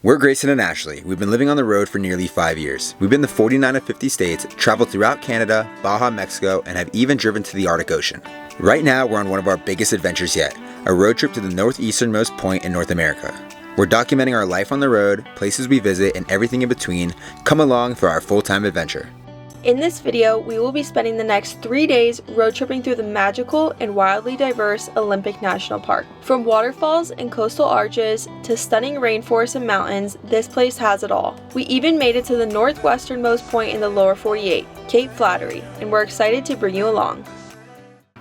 We're Grayson and Ashley. We've been living on the road for nearly 5 years. We've been to 49 of 50 states, traveled throughout Canada, Baja, Mexico, and have even driven to the Arctic Ocean. Right now, we're on one of our biggest adventures yet, a road trip to the northeasternmost point in North America. We're documenting our life on the road, places we visit, and everything in between. Come along for our full-time adventure. In this video, we will be spending the next 3 days road tripping through the magical and wildly diverse Olympic National Park. From waterfalls and coastal arches to stunning rainforests and mountains, this place has it all. We even made it to the northwesternmost point in the lower 48, Cape Flattery, and we're excited to bring you along.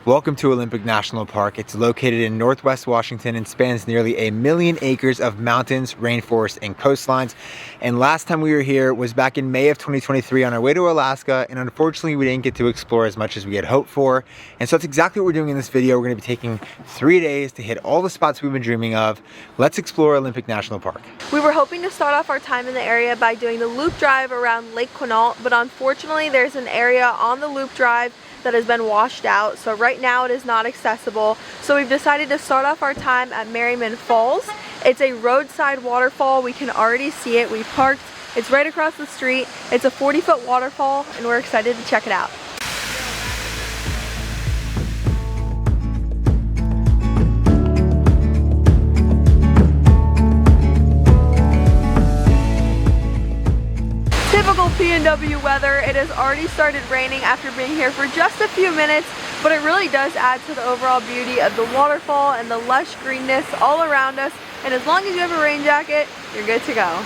Welcome to Olympic National Park. It's located in Northwest Washington and spans nearly 1 million acres of mountains, rainforests, and coastlines. And last time we were here was back in May of 2023 on our way to Alaska, and unfortunately we didn't get to explore as much as we had hoped for. And so that's exactly what we're doing in this video. We're going to be taking 3 days to hit all the spots we've been dreaming of. Let's explore Olympic National Park. We were hoping to start off our time in the area by doing the loop drive around Lake Quinault, but unfortunately there's an area on the loop drive that has been washed out, so right now it is not accessible. So we've decided to start off our time at Merriman Falls. It's a roadside waterfall. We can already see it. We parked. It's right across the street. It's a 40-foot waterfall, and we're excited to check it out. Typical PNW weather. It has already started raining after being here for just a few minutes, but it really does add to the overall beauty of the waterfall and the lush greenness all around us. And as long as you have a rain jacket, you're good to go.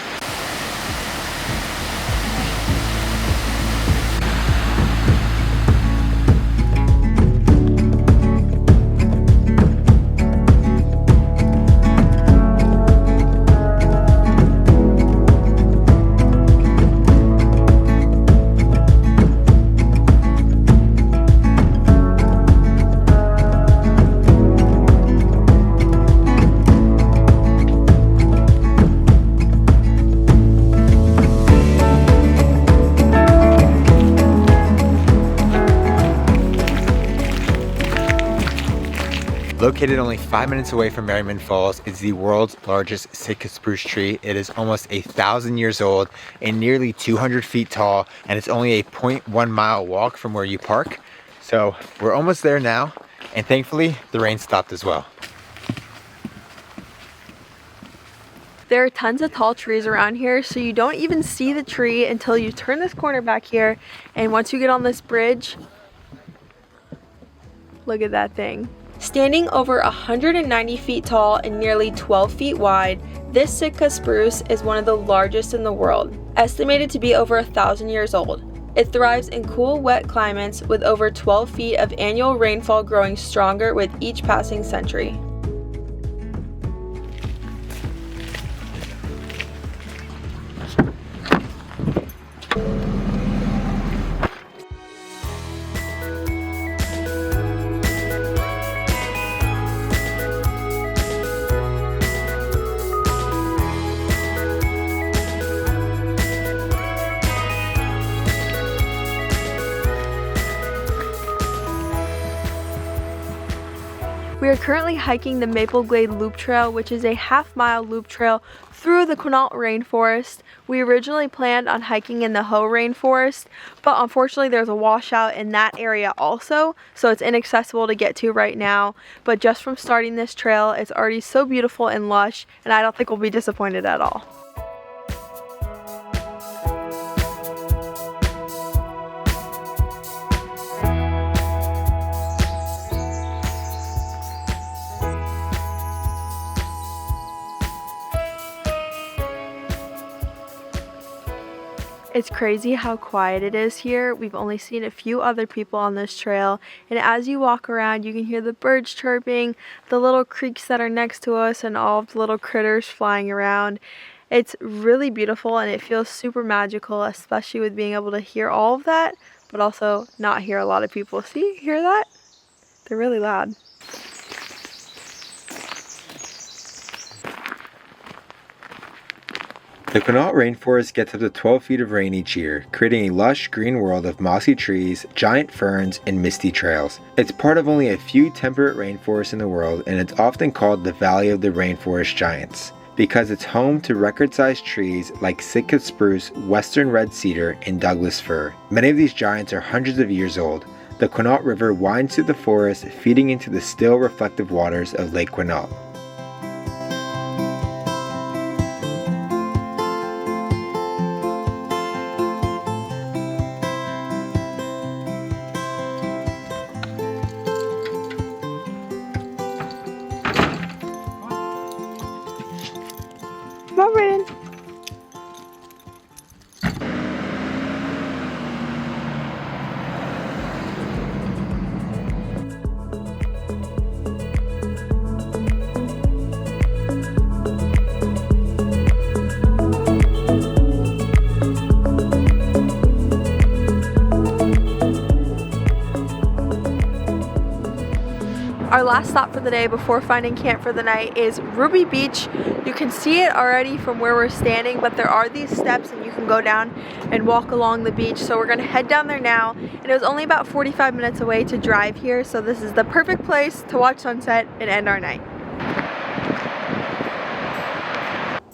Located only 5 minutes away from Merriman Falls is the world's largest Sitka spruce tree. It is almost 1,000 years old and nearly 200 feet tall, and it's only a 0.1 mile walk from where you park. So we're almost there now, and thankfully the rain stopped as well. There are tons of tall trees around here, so you don't even see the tree until you turn this corner back here, and once you get on this bridge, look at that thing. Standing over 190 feet tall and nearly 12 feet wide, this Sitka spruce is one of the largest in the world, estimated to be over 1,000 years old. It thrives in cool, wet climates with over 12 feet of annual rainfall growing stronger with each passing century. We are currently hiking the Maple Glade Loop Trail, which is a half-mile loop trail through the Quinault rainforest. We originally planned on hiking in the Hoh rainforest, but unfortunately there's a washout in that area also, so it's inaccessible to get to right now. But just from starting this trail, it's already so beautiful and lush, and I don't think we'll be disappointed at all. It's crazy how quiet it is here. We've only seen a few other people on this trail, and as you walk around you can hear the birds chirping, the little creeks that are next to us, and all of the little critters flying around. It's really beautiful and it feels super magical, especially with being able to hear all of that, but also not hear a lot of people. See, hear that? They're really loud. The Quinault rainforest gets up to 12 feet of rain each year, creating a lush green world of mossy trees, giant ferns, and misty trails. It's part of only a few temperate rainforests in the world, and it's often called the Valley of the Rainforest Giants. because it's home to record-sized trees like Sitka spruce, western red cedar, and Douglas fir. Many of these giants are hundreds of years old. The Quinault River winds through the forest, feeding into the still reflective waters of Lake Quinault. Come on, Brayden. Our last stop for the day before finding camp for the night is Ruby Beach. You can see it already from where we're standing, but there are these steps and you can go down and walk along the beach. So we're gonna head down there now, and it was only about 45 minutes away to drive here, so this is the perfect place to watch sunset and end our night.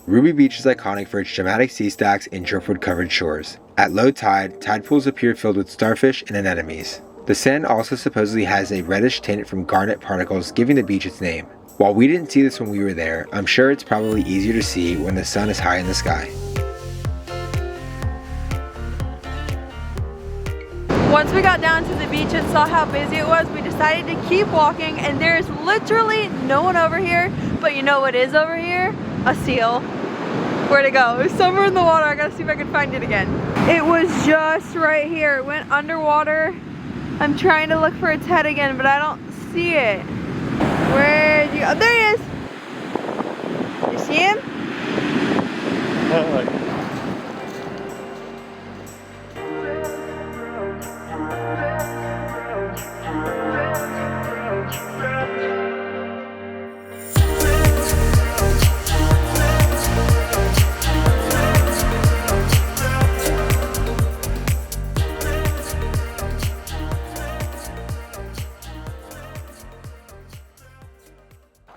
Ruby Beach is iconic for its dramatic sea stacks and driftwood covered shores. At low tide, tide pools appear filled with starfish and anemones. The sand also supposedly has a reddish tint from garnet particles, giving the beach its name. While we didn't see this when we were there, I'm sure it's probably easier to see when the sun is high in the sky. Once we got down to the beach and saw how busy it was, we decided to keep walking, and there's literally no one over here, but you know what is over here? A seal. Where'd it go? It was somewhere in the water. I gotta see if I can find it again. It was just right here. It went underwater. I'm trying to look for its head again, but I don't see it. Where'd you go? Oh, there he is! You see him?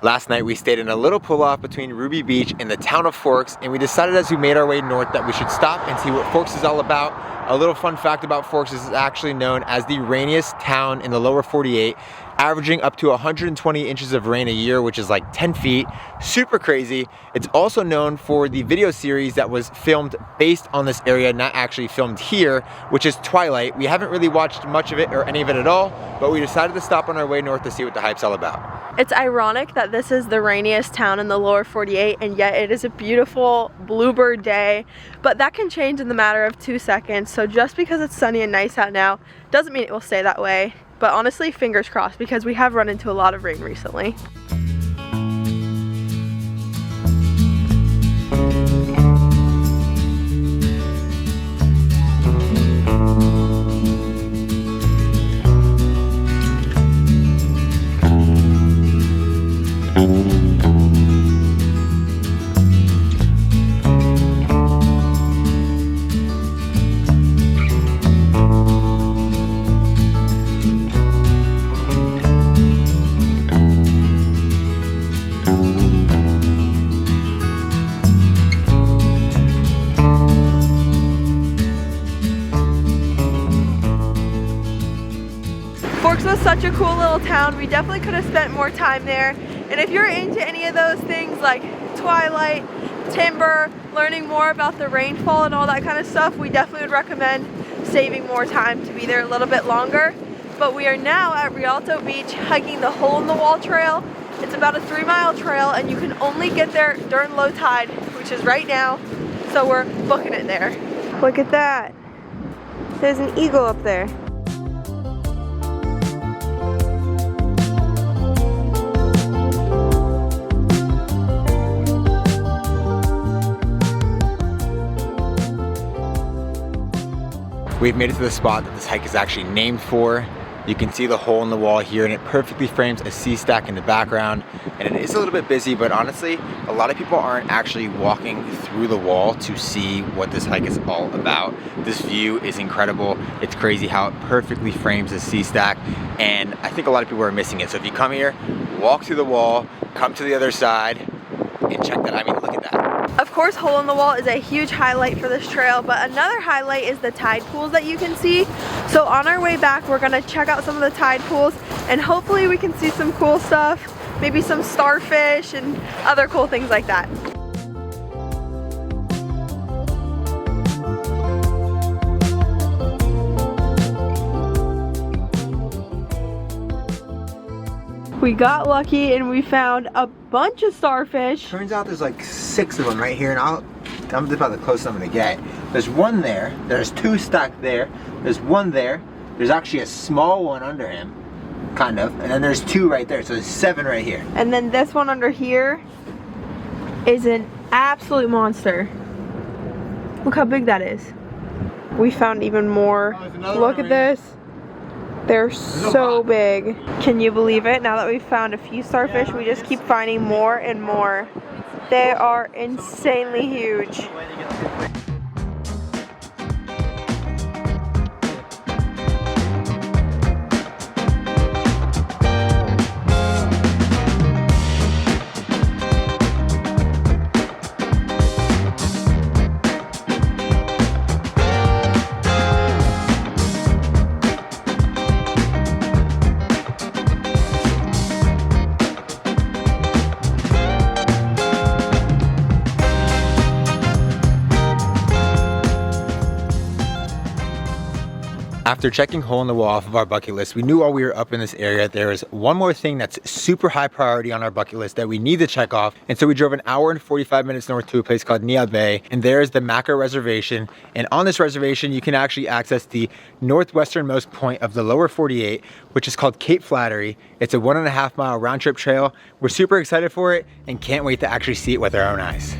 Last night we stayed in a little pull-off between Ruby Beach and the town of Forks, and we decided as we made our way north that we should stop and see what Forks is all about. A little fun fact about Forks is it's actually known as the rainiest town in the lower 48, averaging up to 120 inches of rain a year, which is like 10 feet. Super crazy. It's also known for the video series that was filmed based on this area, not actually filmed here, which is Twilight. We haven't really watched much of it or any of it at all, but we decided to stop on our way north to see what the hype's all about. It's ironic that this is the rainiest town in the lower 48, and yet it is a beautiful bluebird day, but that can change in the matter of 2 seconds. So just because it's sunny and nice out now doesn't mean it will stay that way. But honestly, fingers crossed, because we have run into a lot of rain recently. Forks was such a cool little town. We definitely could have spent more time there. And if you're into any of those things like Twilight, timber, learning more about the rainfall and all that kind of stuff, we definitely would recommend saving more time to be there a little bit longer. But we are now at Rialto Beach hiking the Hole in the Wall trail. It's about a 3-mile trail, and you can only get there during low tide, which is right now. So we're booking it there. Look at that. There's an eagle up there. We've made it to the spot that this hike is actually named for. You can see the hole in the wall here, and it perfectly frames a sea stack in the background. And it is a little bit busy, but honestly, a lot of people aren't actually walking through the wall to see what this hike is all about. This view is incredible. It's crazy how it perfectly frames a sea stack, and I think a lot of people are missing it. So if you come here, walk through the wall, come to the other side, and check that. I mean, look at that. Of course, hole in the wall is a huge highlight for this trail, but another highlight is the tide pools that you can see. So on our way back, we're gonna check out some of the tide pools and hopefully we can see some cool stuff, maybe some starfish and other cool things like that. We got lucky and we found a bunch of starfish. Turns out there's like 6 of them right here, and I'm about the closest I'm gonna get. There's one there, there's 2 stacked there, there's one there, there's actually a small one under him, kind of, and then there's 2 right there, so there's 7 right here. And then this one under here is an absolute monster. Look how big that is. We found even more. Oh, look at this. They're so big. Can you believe it? Now that we've found a few starfish, we just keep finding more and more. They are insanely huge. After checking hole in the wall off of our bucket list, we knew while we were up in this area, there was one more thing that's super high priority on our bucket list that we need to check off. And so we drove an hour and 45 minutes north to a place called Nia Bay, and there's the Macro Reservation. And on this reservation, you can actually access the northwesternmost point of the lower 48, which is called Cape Flattery. It's a 1.5 mile round trip trail. We're super excited for it and can't wait to actually see it with our own eyes.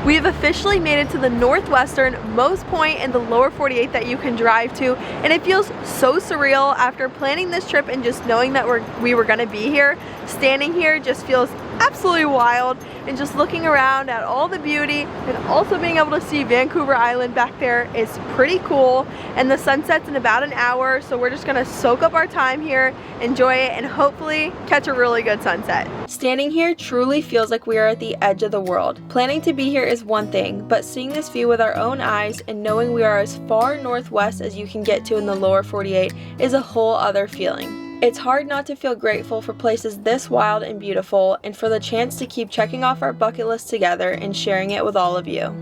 We have officially made it to the northwestern most point in the lower 48 that you can drive to, and it feels so surreal after planning this trip and just knowing that we were gonna be here. Standing here just feels absolutely wild, and just looking around at all the beauty and also being able to see Vancouver Island back there is pretty cool. And the sunset's in about an hour, so we're just gonna soak up our time here, enjoy it, and hopefully catch a really good sunset. Standing here truly feels like we are at the edge of the world. Planning to be here is one thing, but seeing this view with our own eyes and knowing we are as far northwest as you can get to in the lower 48 is a whole other feeling. It's hard not to feel grateful for places this wild and beautiful, and for the chance to keep checking off our bucket list together and sharing it with all of you.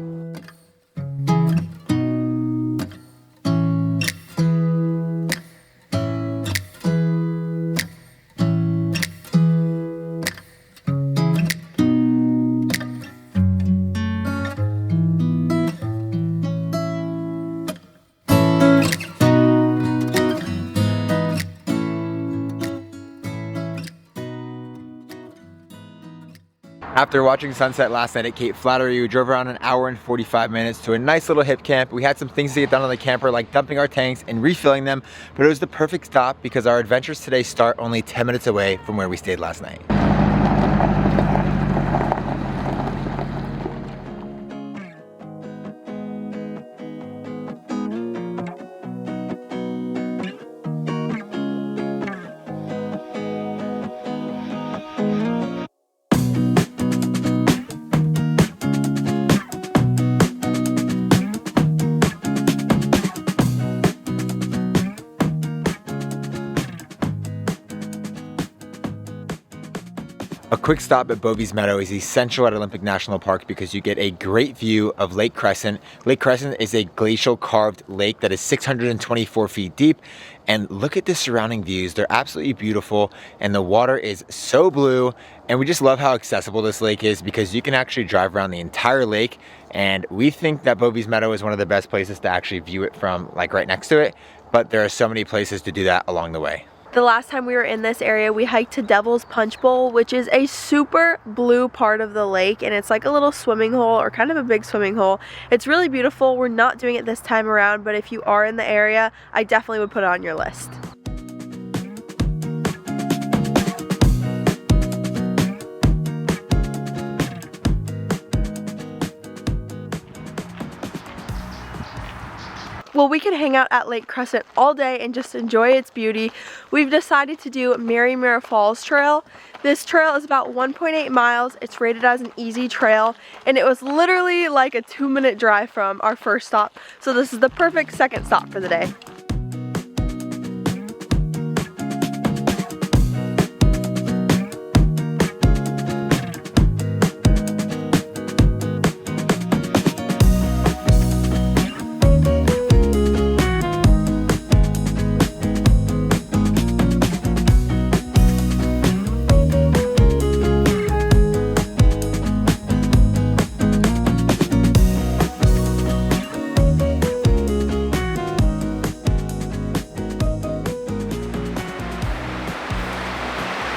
After watching sunset last night at Cape Flattery, we drove around an hour and 45 minutes to a nice little hip camp. We had some things to get done on the camper, like dumping our tanks and refilling them, but it was the perfect stop because our adventures today start only 10 minutes away from where we stayed last night. A quick stop at Bovey's Meadow is essential at Olympic National Park because you get a great view of Lake Crescent. Lake Crescent is a glacial carved lake that is 624 feet deep. And look at the surrounding views. They're absolutely beautiful, and the water is so blue. And we just love how accessible this lake is because you can actually drive around the entire lake. And we think that Bovey's Meadow is one of the best places to actually view it from, like right next to it. But there are so many places to do that along the way. The last time we were in this area, we hiked to Devil's Punch Bowl, which is a super blue part of the lake, and it's like a little swimming hole, or kind of a big swimming hole. It's really beautiful. We're not doing it this time around, but if you are in the area, I definitely would put it on your list. Well, we can hang out at Lake Crescent all day and just enjoy its beauty. We've decided to do Mary Falls Trail. This trail is about 1.8 miles. It's rated as an easy trail, and it was literally like a 2-minute drive from our first stop. So this is the perfect second stop for the day.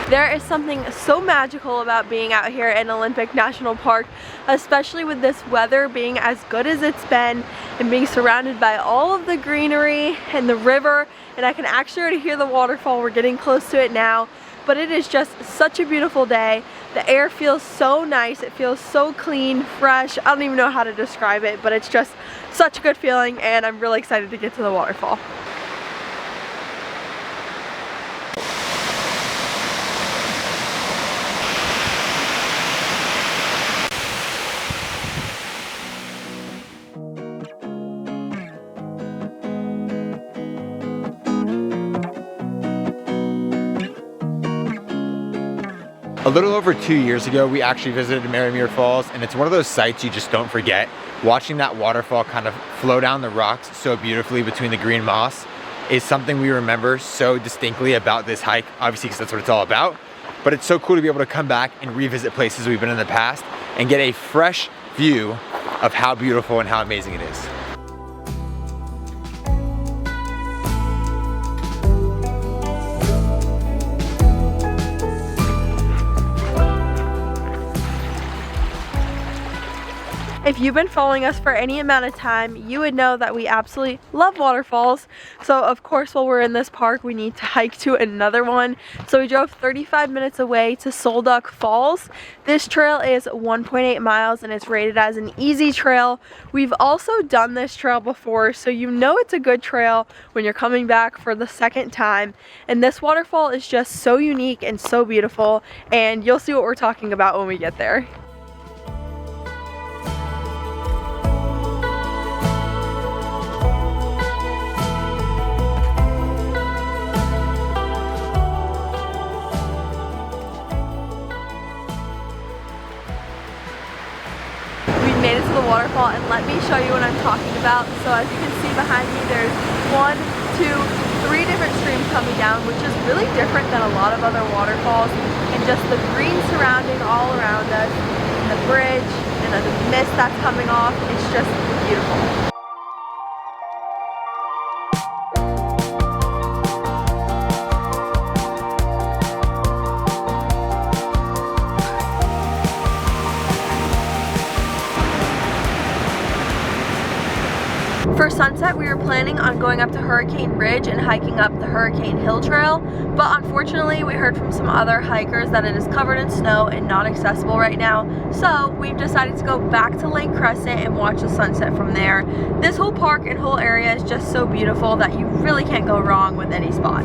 There is something so magical about being out here in Olympic National Park, especially with this weather being as good as it's been and being surrounded by all of the greenery and the river, and I can actually already hear the waterfall. We're getting close to it now, but it is just such a beautiful day. The air feels so nice. It feels so clean, fresh. I don't even know how to describe it, but it's just such a good feeling, and I'm really excited to get to the waterfall. A little over 2 years ago, we actually visited Mary Falls, and it's one of those sights you just don't forget. Watching that waterfall kind of flow down the rocks so beautifully between the green moss is something we remember so distinctly about this hike, obviously because that's what it's all about. But it's so cool to be able to come back and revisit places we've been in the past and get a fresh view of how beautiful and how amazing it is. If you've been following us for any amount of time, you would know that we absolutely love waterfalls. So of course, while we're in this park, we need to hike to another one. So we drove 35 minutes away to Solduck Falls. This trail is 1.8 miles and it's rated as an easy trail. We've also done this trail before, so you know it's a good trail when you're coming back for the second time. And this waterfall is just so unique and so beautiful, and you'll see what we're talking about when we get there. Made it to the waterfall, and let me show you what I'm talking about. So as you can see behind me, there's 1, 2, 3 different streams coming down, which is really different than a lot of other waterfalls, and just the green surrounding all around us, and the bridge, and then the mist that's coming off, it's just beautiful. For sunset, we were planning on going up to Hurricane Ridge and hiking up the Hurricane Hill Trail, but unfortunately we heard from some other hikers that it is covered in snow and not accessible right now, so we've decided to go back to Lake Crescent and watch the sunset from there. This whole park and whole area is just so beautiful that you really can't go wrong with any spot.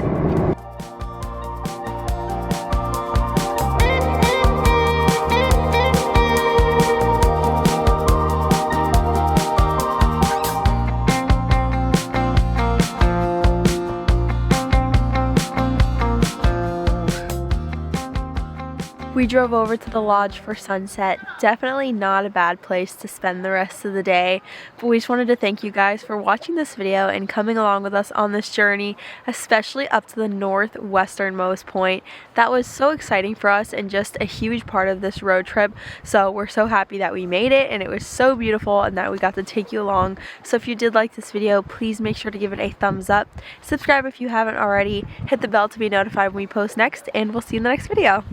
We drove over to the lodge for sunset. Definitely not a bad place to spend the rest of the day, but we just wanted to thank you guys for watching this video and coming along with us on this journey, especially up to the northwesternmost point. That was so exciting for us and just a huge part of this road trip, so we're so happy that we made it and it was so beautiful and that we got to take you along. So if you did like this video, please make sure to give it a thumbs up, subscribe if you haven't already, hit the bell to be notified when we post next, and we'll see you in the next video.